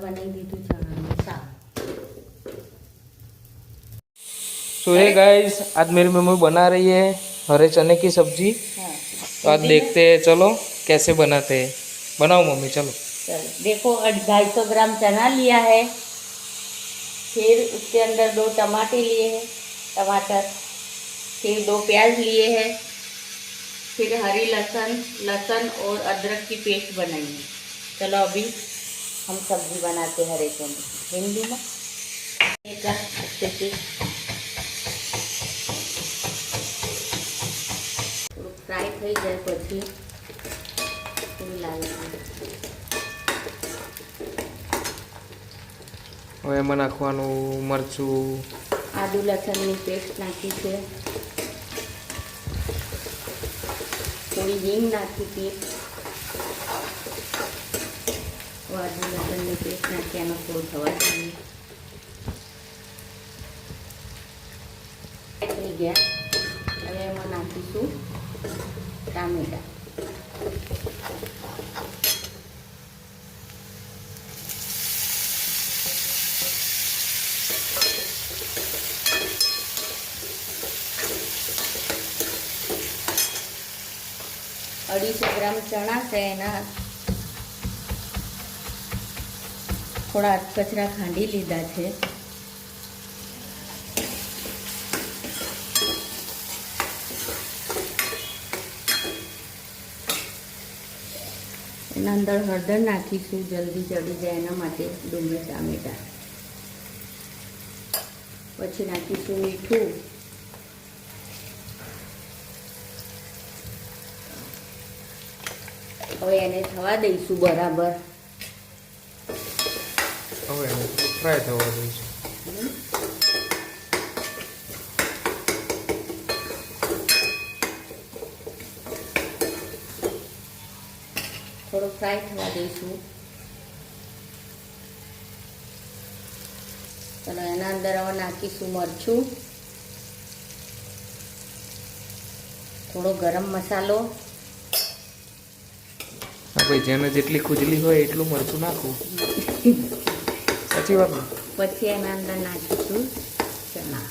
बनाई दीधું ચણાનું શાક। सो hey guys, आज मेरी मम्मी बना रही है हरे चने की सब्जी। हाँ, तो आज देखते हैं, चलो कैसे बनाते हैं। बनाओ मम्मी, चलो। चलो देखो 250 ग्राम चना लिया है, फिर उसके अंदर 2 टमाटे लिए हैं, टमाटर, फिर 2 प्याज लिए हैं, फिर हरी लहसुन और अदरक की पेस्ट बनाई है। चलो अभी हम सब्जी बनाते हैं हरे चने हिंदी में। एक अच्छे से फ्राई થઈ જાય પછી હવે એમાં નાખવાનું મરચું, આદુ લસણની પેસ્ટ નાખી છે, થોડી હિંગ નાખી હતી, આદુ લસણની પેસ્ટ નાખી આનો થોડું થવા દઈએ। થઈ ગયા, હવે એમાં નાખીશું ટામેટા। अढ़ीसौ ग्राम चना से एना थोड़ा कचरा खांडी लीधा है। एना अंदर हळदर नाखीशुं जल्दी चढ़ी जाए एना माटे डूंगળી टामेटा, पछी नाखीशुं मीठुं, હવે એને થવા દઈશું બરાબર। હવે એને ફ્રાય થવા દઈશું। થોડો ફ્રાય થવા દઈશું। ચલો એના અંદર હવે નાખીશું મરચું, થોડો ગરમ મસાલો, હા ભાઈ, જેને જેટલી ખુજલી હોય એટલું મરચું નાખવું, સાચી વાત ને। પછી એના અંદર નાખીશું ચણા।